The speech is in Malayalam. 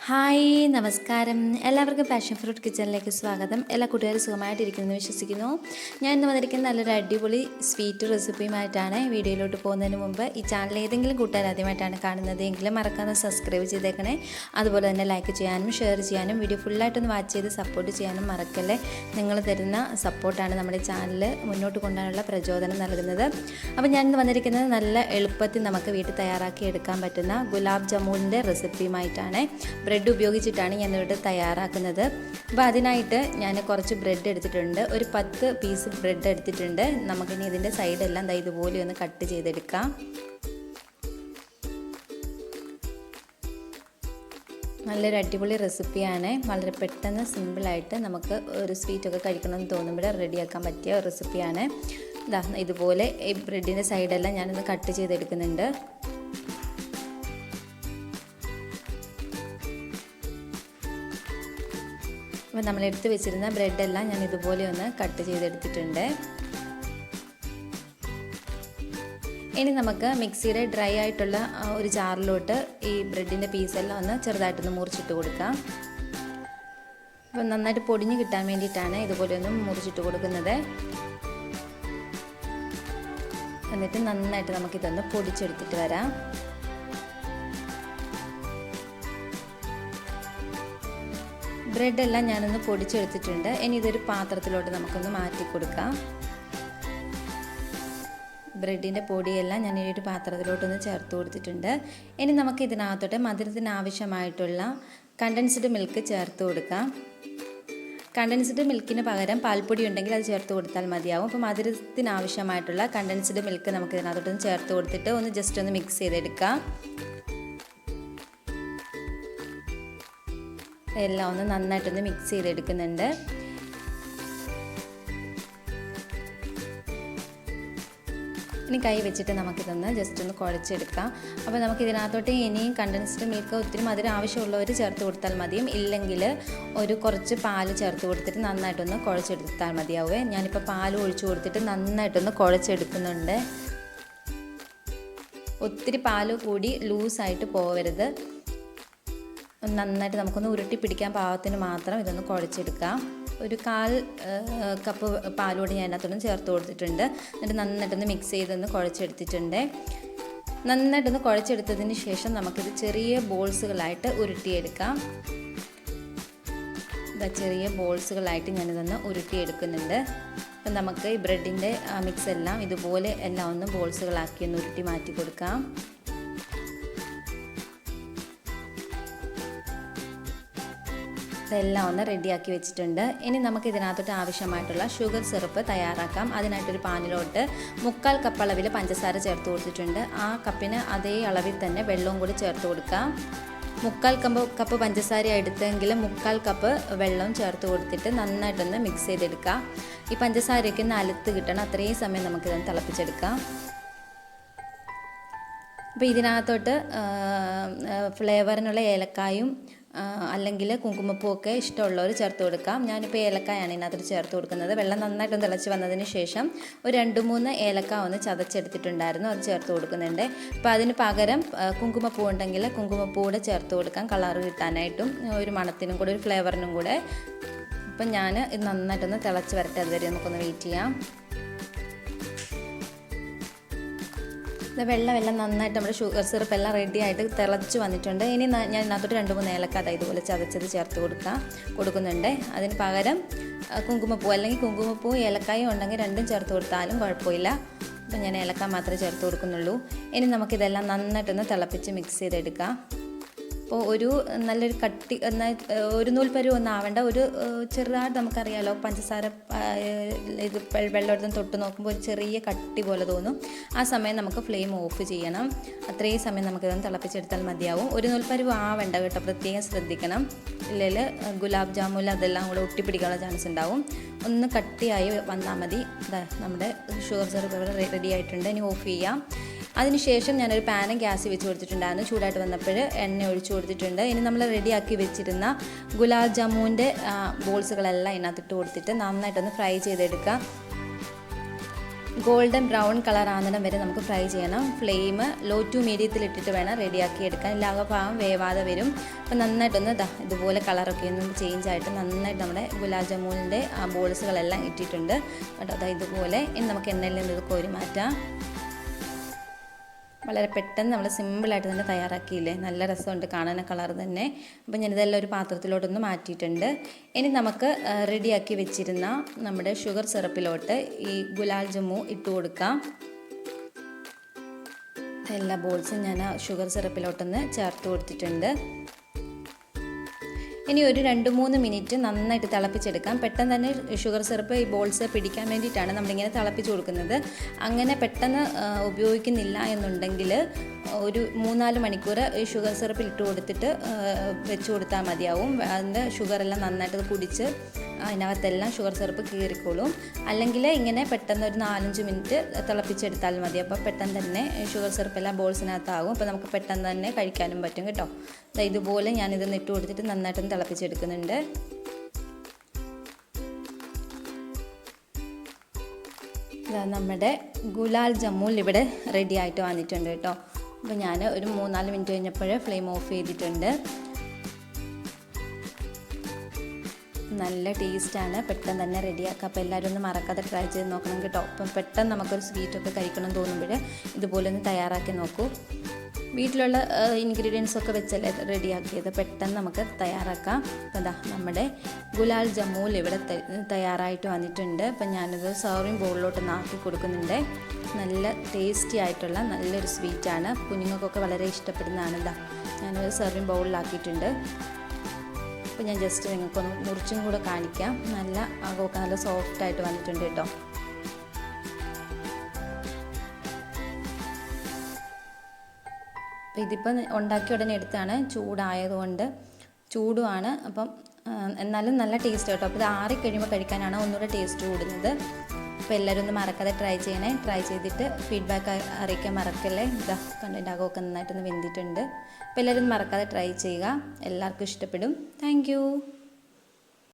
ഹായ് നമസ്കാരം. എല്ലാവർക്കും പാഷൻ ഫ്രൂട്ട് കിച്ചണിലേക്ക് സ്വാഗതം. എല്ലാ കൂട്ടുകാരും സുഖമായിട്ടിരിക്കുന്നു വിശ്വസിക്കുന്നു. ഞാൻ ഇന്ന് വന്നിരിക്കുന്ന നല്ലൊരു അടിപൊളി സ്വീറ്റ് റെസിപ്പിയുമായിട്ടാണ്. വീഡിയോയിലോട്ട് പോകുന്നതിന് മുമ്പ് ഈ ചാനൽ ഏതെങ്കിലും കൂട്ടുകാർ ആദ്യമായിട്ടാണ് കാണുന്നത് എങ്കിലും മറക്കാതെ സബ്സ്ക്രൈബ് ചെയ്തേക്കണേ. അതുപോലെ തന്നെ ലൈക്ക് ചെയ്യാനും ഷെയർ ചെയ്യാനും വീഡിയോ ഫുള്ളായിട്ടൊന്ന് വാച്ച് ചെയ്ത് സപ്പോർട്ട് ചെയ്യാനും മറക്കല്ലേ. നിങ്ങൾ തരുന്ന സപ്പോർട്ടാണ് നമ്മുടെ ചാനൽ മുന്നോട്ട് കൊണ്ടുപോകാനുള്ള പ്രചോദനം നൽകുന്നത്. അപ്പോൾ ഞാനിന്ന് വന്നിരിക്കുന്നത് നല്ല എളുപ്പത്തിൽ നമുക്ക് വീട്ടിൽ തയ്യാറാക്കി എടുക്കാൻ പറ്റുന്ന ഗുലാബ് ജാമുനിൻ്റെ റെസിപ്പിയുമായിട്ടാണ്. ബ്രെഡ് ഉപയോഗിച്ചിട്ടാണ് ഞാനിവിടെ തയ്യാറാക്കുന്നത്. അപ്പോൾ അതിനായിട്ട് ഞാൻ കുറച്ച് ബ്രെഡ് എടുത്തിട്ടുണ്ട്. ഒരു 10 പീസ് ബ്രെഡ് എടുത്തിട്ടുണ്ട്. നമുക്കിനി ഇതിൻ്റെ സൈഡെല്ലാം ഇതുപോലെ ഒന്ന് കട്ട് ചെയ്തെടുക്കാം. നല്ലൊരു അടിപൊളി റെസിപ്പിയാണ്. വളരെ പെട്ടെന്ന് സിമ്പിളായിട്ട് നമുക്ക് ഒരു സ്വീറ്റൊക്കെ കഴിക്കണമെന്ന് തോന്നുമ്പോൾ റെഡിയാക്കാൻ പറ്റിയ റെസിപ്പിയാണ്. ഇതുപോലെ ഈ ബ്രെഡിൻ്റെ സൈഡെല്ലാം ഞാനൊന്ന് കട്ട് ചെയ്തെടുക്കുന്നുണ്ട്. അപ്പോൾ നമ്മളെടുത്ത് വെച്ചിരുന്ന ബ്രെഡെല്ലാം ഞാൻ ഇതുപോലെ ഒന്ന് കട്ട് ചെയ്തെടുത്തിട്ടുണ്ട്. ഇനി നമുക്ക് മിക്സിയുടെ ഡ്രൈ ആയിട്ടുള്ള ഒരു ജാറിലോട്ട് ഈ ബ്രെഡിൻ്റെ പീസെല്ലാം ഒന്ന് ചെറുതായിട്ടൊന്ന് മുറിച്ചിട്ട് കൊടുക്കാം. അപ്പോൾ നന്നായിട്ട് പൊടിഞ്ഞ് കിട്ടാൻ വേണ്ടിയിട്ടാണ് ഇതുപോലെ ഒന്ന് മുറിച്ചിട്ട് കൊടുക്കുന്നത്. എന്നിട്ട് നന്നായിട്ട് നമുക്കിതൊന്ന് പൊടിച്ചെടുത്തിട്ട് വരാം. ബ്രെഡെല്ലാം ഞാനൊന്ന് പൊടിച്ചെടുത്തിട്ടുണ്ട്. ഇനി ഇതൊരു പാത്രത്തിലോട്ട് നമുക്കൊന്ന് മാറ്റി കൊടുക്കാം. ബ്രെഡിൻ്റെ പൊടിയെല്ലാം ഞാൻ ഈ ഒരു പാത്രത്തിലോട്ടൊന്ന് ചേർത്ത് കൊടുത്തിട്ടുണ്ട്. ഇനി നമുക്ക് ഇതിനകത്തോട്ട് മധുരത്തിന് ആവശ്യമായിട്ടുള്ള കണ്ടൻസ്ഡ് മിൽക്ക് ചേർത്ത് കൊടുക്കാം. കണ്ടൻസ്ഡ് മിൽക്കിന് പകരം പാൽപ്പൊടി ഉണ്ടെങ്കിൽ അത് ചേർത്ത് കൊടുത്താൽ മതിയാവും. അപ്പോൾ മധുരത്തിന് ആവശ്യമായിട്ടുള്ള കണ്ടൻസ്ഡ് മിൽക്ക് നമുക്ക് ഇതിനകത്തോട്ടൊന്ന് ചേർത്ത് കൊടുത്തിട്ട് ഒന്ന് ജസ്റ്റ് ഒന്ന് മിക്സ് ചെയ്തെടുക്കാം. എല്ലാം ഒന്ന് നന്നായിട്ടൊന്ന് മിക്സ് ചെയ്തെടുക്കുന്നുണ്ട്. ഇനി കൈ വെച്ചിട്ട് നമുക്കിതൊന്ന് ജസ്റ്റ് ഒന്ന് കുഴച്ചെടുക്കാം. അപ്പോൾ നമുക്കിതിനകത്തോട്ട് ഇനിയും കണ്ടൻസ്ഡ് മിൽക്ക് ഒത്തിരി മധുരം ആവശ്യമുള്ളവർ ചേർത്ത് കൊടുത്താൽ മതിയും. ഇല്ലെങ്കിൽ കുറച്ച് പാല് ചേർത്ത് കൊടുത്തിട്ട് നന്നായിട്ടൊന്ന് കുഴച്ചെടുത്താൽ മതിയാവേ. ഞാനിപ്പോൾ പാൽ ഒഴിച്ചു കൊടുത്തിട്ട് നന്നായിട്ടൊന്ന് കുഴച്ചെടുക്കുന്നുണ്ട്. ഒത്തിരി പാല് കൂടി ലൂസായിട്ട് പോവരുത്. നന്നായിട്ട് നമുക്കൊന്ന് ഉരുട്ടി പിടിക്കാൻ പാകത്തിന് മാത്രം ഇതൊന്ന് കുഴച്ചെടുക്കാം. ഒരു 1/4 കപ്പ് പാലുകൂടി ഞാൻ അതിനകത്തൊന്ന് ചേർത്ത് കൊടുത്തിട്ടുണ്ട്. എന്നിട്ട് നന്നായിട്ടൊന്ന് മിക്സ് ചെയ്തൊന്ന് കുഴച്ചെടുത്തിട്ടുണ്ട്. നന്നായിട്ടൊന്ന് കുഴച്ചെടുത്തതിന് ശേഷം നമുക്കിത് ചെറിയ ബോൾസുകളായിട്ട് ഉരുട്ടിയെടുക്കാം. ചെറിയ ബോൾസുകളായിട്ട് ഞാനിതൊന്ന് ഉരുട്ടിയെടുക്കുന്നുണ്ട്. അപ്പം നമുക്ക് ഈ ബ്രെഡിൻ്റെ മിക്സ് എല്ലാം ഇതുപോലെ എല്ലാം ഒന്ന് ബോൾസുകളാക്കി ഒന്ന് ഉരുട്ടി മാറ്റി കൊടുക്കാം. ഇതെല്ലാം ഒന്ന് റെഡിയാക്കി വെച്ചിട്ടുണ്ട്. ഇനി നമുക്ക് ഇതിനകത്തോട്ട് ആവശ്യമായിട്ടുള്ള ഷുഗർ സിറപ്പ് തയ്യാറാക്കാം. അതിനായിട്ടൊരു പാനിലോട്ട് 1/4 കപ്പ് അളവിൽ പഞ്ചസാര ചേർത്ത് കൊടുത്തിട്ടുണ്ട്. ആ കപ്പിന് അതേ അളവിൽ തന്നെ വെള്ളവും കൂടി ചേർത്ത് കൊടുക്കാം. 1/4 കപ്പ് പഞ്ചസാര എടുത്തെങ്കിൽ 1/4 കപ്പ് വെള്ളവും ചേർത്ത് കൊടുത്തിട്ട് നന്നായിട്ടൊന്ന് മിക്സ് ചെയ്തെടുക്കാം. ഈ പഞ്ചസാരയ്ക്ക് ഒന്ന് അലുത്ത് കിട്ടണം. അത്രയും സമയം നമുക്കിതൊന്ന് തിളപ്പിച്ചെടുക്കാം. അപ്പോൾ ഇതിനകത്തോട്ട് ഫ്ലേവറിനുള്ള ഏലക്കായും അല്ലെങ്കിൽ കുങ്കുമപ്പൂവൊക്കെ ഇഷ്ടമുള്ളവർ ചേർത്ത് കൊടുക്കാം. ഞാനിപ്പോൾ ഏലക്കായാണ് ഇതിനകത്ത് ചേർത്ത് കൊടുക്കുന്നത്. വെള്ളം നന്നായിട്ടൊന്ന് തിളച്ച് വന്നതിന് ശേഷം ഒരു 2-3 ഏലക്ക ഒന്ന് ചതച്ചെടുത്തിട്ടുണ്ടായിരുന്നു, അത് ചേർത്ത് കൊടുക്കുന്നുണ്ട്. അപ്പോൾ അതിന് പകരം കുങ്കുമപ്പൂ ഉണ്ടെങ്കിൽ കുങ്കുമപ്പൂ കൂടെ ചേർത്ത് കൊടുക്കാം, കളറ് കിട്ടാനായിട്ടും ഒരു മണത്തിനും കൂടെ ഒരു ഫ്ലേവറിനും കൂടെ. അപ്പം ഞാൻ ഇത് നന്നായിട്ടൊന്ന് തിളച്ച് വരട്ടെ, അതുവരെ നമുക്കൊന്ന് വെയിറ്റ് ചെയ്യാം. വെള്ളം നന്നായിട്ട് നമ്മുടെ ഷുഗർ സിറപ്പ് എല്ലാം റെഡി ആയിട്ട് തിളച്ച് വന്നിട്ടുണ്ട്. ഇനി ഞാൻ ഇതിനകത്തോട്ട് 2-3 ഏലക്ക ഇതുപോലെ ചതച്ചത് ചേർത്ത് കൊടുക്കുന്നുണ്ട്. അതിന് പകരം കുങ്കുമപ്പൂ അല്ലെങ്കിൽ കുങ്കുമപ്പൂ ഏലക്കായും ഉണ്ടെങ്കിൽ രണ്ടും ചേർത്ത് കൊടുത്താലും കുഴപ്പമില്ല. അപ്പം ഞാൻ ഏലക്ക മാത്രമേ ചേർത്ത് കൊടുക്കുന്നുള്ളൂ. ഇനി നമുക്കിതെല്ലാം നന്നായിട്ടൊന്ന് തിളപ്പിച്ച് മിക്സ് ചെയ്തെടുക്കാം. അപ്പോൾ ഒരു നല്ലൊരു കട്ടി ഒരു നൂൽ പരുവം ഒന്നും ആവേണ്ട, ഒരു ചെറുതായിട്ട് നമുക്കറിയാമല്ലോ പഞ്ചസാര ഇത് വെള്ളം എടുത്ത് തൊട്ട് നോക്കുമ്പോൾ ഒരു ചെറിയ കട്ടി പോലെ തോന്നും. ആ സമയം നമുക്ക് ഫ്ലെയിം ഓഫ് ചെയ്യണം. അത്രയും സമയം നമുക്കിതൊന്ന് തിളപ്പിച്ചെടുത്താൽ മതിയാവും. ഒരു നൂൽ പരുവം ആവേണ്ട കേട്ടോ, പ്രത്യേകം ശ്രദ്ധിക്കണം. ഇല്ലെങ്കിൽ ഗുലാബ് ജാമുൻ അതെല്ലാം കൂടെ ഒട്ടിപ്പിടിക്കാനുള്ള ചാൻസ് ഉണ്ടാവും. ഒന്ന് കട്ടിയായി വന്നാൽ മതി. നമ്മുടെ ഷുഗർ സിറപ്പ് ഇവിടെ റെഡി ആയിട്ടുണ്ട്. ഇനി ഓഫ് ചെയ്യാം. അതിനുശേഷം ഞാനൊരു പാനും ഗ്യാസ് വെച്ച് കൊടുത്തിട്ടുണ്ടായിരുന്നു. ചൂടായിട്ട് വന്നപ്പോൾ എണ്ണ ഒഴിച്ചു കൊടുത്തിട്ടുണ്ട്. ഇനി നമ്മൾ റെഡിയാക്കി വെച്ചിരുന്ന ഗുലാബ് ജാമുൻ്റെ ബോൾസുകളെല്ലാം ഇതിനകത്തിട്ട് കൊടുത്തിട്ട് നന്നായിട്ടൊന്ന് ഫ്രൈ ചെയ്തെടുക്കുക. ഗോൾഡൻ ബ്രൗൺ കളർ ആകുന്നിടം വരെ നമുക്ക് ഫ്രൈ ചെയ്യണം. ഫ്ലെയിം ലോ ടു മീഡിയത്തിൽ ഇട്ടിട്ട് വേണം റെഡിയാക്കി എടുക്കാൻ, ഇല്ലാതെ ഭാഗം വേവാതെ വരും. അപ്പോൾ നന്നായിട്ടൊന്ന് ഇതുപോലെ കളറൊക്കെ ഒന്ന് ചേഞ്ച് ആയിട്ട് നന്നായിട്ട് നമ്മുടെ ഗുലാബ് ജാമുനിൻ്റെ ആ ബോൾസുകളെല്ലാം ഇട്ടിട്ടുണ്ട് കേട്ടോ. ഇതുപോലെ ഇനി നമുക്ക് എണ്ണയിൽ നിന്ന് ഇത് കോരി മാറ്റാം. വളരെ പെട്ടെന്ന് നമ്മൾ സിമ്പിളായിട്ട് തന്നെ തയ്യാറാക്കിയില്ലേ, നല്ല രസമുണ്ട് കാണാൻ കളർ തന്നെ. അപ്പോൾ ഞാനിതെല്ലാം ഒരു പാത്രത്തിലോട്ടൊന്ന് മാറ്റിയിട്ടുണ്ട്. ഇനി നമുക്ക് റെഡിയാക്കി വെച്ചിരുന്ന നമ്മുടെ ഷുഗർ സിറപ്പിലോട്ട് ഈ ഗുലാബ് ജാമു ഇട്ട് കൊടുക്കാം. എല്ലാ ബോൾസും ഞാൻ ഷുഗർ സിറപ്പിലോട്ടൊന്ന് ചേർത്ത് കൊടുത്തിട്ടുണ്ട്. ഇനി ഒരു 2-3 മിനിറ്റ് നന്നായിട്ട് തിളപ്പിച്ചെടുക്കാം. പെട്ടെന്ന് തന്നെ ഷുഗർ സിറപ്പ് ഈ ബോൾസ് പിടിക്കാൻ വേണ്ടിയിട്ടാണ് നമ്മളിങ്ങനെ തിളപ്പിച്ച് കൊടുക്കുന്നത്. അങ്ങനെ പെട്ടെന്ന് ഉപയോഗിക്കുന്നില്ല എന്നുണ്ടെങ്കിൽ ഒരു 3-4 മണിക്കൂർ ഈ ഷുഗർ സിറപ്പിൽ ഇട്ട് കൊടുത്തിട്ട് വെച്ച് കൊടുത്താൽ മതിയാവും. അതിൻ്റെ ഷുഗറെല്ലാം നന്നായിട്ട് കുടിച്ച് അതിനകത്തെല്ലാം ഷുഗർ സിറപ്പ് കീറിക്കോളും. അല്ലെങ്കിൽ ഇങ്ങനെ പെട്ടെന്ന് ഒരു 4-5 മിനിറ്റ് തിളപ്പിച്ചെടുത്താൽ മതി. അപ്പോൾ പെട്ടെന്ന് തന്നെ ഷുഗർ സിറപ്പെല്ലാം ബോൾസിനകത്താകും. അപ്പോൾ നമുക്ക് പെട്ടെന്ന് തന്നെ കഴിക്കാനും പറ്റും കേട്ടോ. ഇതുപോലെ ഞാനിതൊന്ന് ഇട്ട് കൊടുത്തിട്ട് നന്നായിട്ടൊന്ന് തിളപ്പിച്ചെടുക്കുന്നുണ്ട്. നമ്മുടെ ഗുലാബ് ജാമുൻ ഇവിടെ റെഡി ആയിട്ട് വന്നിട്ടുണ്ട് കേട്ടോ. അപ്പോൾ ഞാൻ ഒരു 3-4 മിനിറ്റ് കഴിഞ്ഞപ്പോഴേ ഫ്ലെയിം ഓഫ് ചെയ്തിട്ടുണ്ട്. നല്ല ടേസ്റ്റാണ്, പെട്ടെന്ന് തന്നെ റെഡിയാക്കുക. അപ്പോൾ എല്ലാവരും ഒന്ന് മറക്കാതെ ട്രൈ ചെയ്ത് നോക്കണം കേട്ടോ. അപ്പം പെട്ടെന്ന് നമുക്കൊരു സ്വീറ്റൊക്കെ കഴിക്കണം തോന്നുമ്പോൾ ഇതുപോലെ ഒന്ന് തയ്യാറാക്കി നോക്കൂ. വീട്ടിലുള്ള ഇൻഗ്രീഡിയൻസ് ഒക്കെ വെച്ചല്ലേ റെഡിയാക്കിയത്, പെട്ടെന്ന് നമുക്ക് തയ്യാറാക്കാം. അതാ നമ്മുടെ ഗുലാബ് ജാമുൻ ഇവിടെ തയ്യാറായിട്ട് വന്നിട്ടുണ്ട്. അപ്പം ഞാനിത് സെർവിങ് ബൗളിലോട്ട് ആക്കി കൊടുക്കുന്നുണ്ട്. നല്ല ടേസ്റ്റി ആയിട്ടുള്ള നല്ലൊരു സ്വീറ്റാണ്, കുഞ്ഞുങ്ങൾക്കൊക്കെ വളരെ ഇഷ്ടപ്പെടുന്നതാണ്. ഇതാ ഞാനൊരു സെർവിങ് ബൗളിലാക്കിയിട്ടുണ്ട്. അപ്പോൾ ഞാൻ ജസ്റ്റ് നിങ്ങൾക്കൊന്ന് മുറിച്ചും കൂടെ കാണിക്കാം. നല്ല അകമൊക്കെ നല്ല സോഫ്റ്റായിട്ട് വന്നിട്ടുണ്ട് കേട്ടോ. അപ്പോൾ ഇതിപ്പോൾ ഉണ്ടാക്കിയ ഉടനെ എടുത്താണ്, ചൂടായതുകൊണ്ട് ചൂടുമാണ്. അപ്പം എന്നാലും നല്ല ടേസ്റ്റ് കേട്ടോ. അപ്പോൾ ഇത് ആറിക്കഴിയുമ്പോൾ കഴിക്കാനാണ് ഒന്നുകൂടെ ടേസ്റ്റ് കൂടുന്നത്. അപ്പോൾ എല്ലാവരും ഒന്ന് മറക്കാതെ ട്രൈ ചെയ്യണേ. ട്രൈ ചെയ്തിട്ട് ഫീഡ്ബാക്ക് അറിയിക്കാൻ മറക്കല്ലേ. ഇതാ കണ്ടിട്ട് അകമൊക്കെ നന്നായിട്ടൊന്ന് വെന്തിട്ടുണ്ട്. അപ്പോൾ എല്ലാവരും മറക്കാതെ ട്രൈ ചെയ്യുക, എല്ലാവർക്കും ഇഷ്ടപ്പെടും. താങ്ക്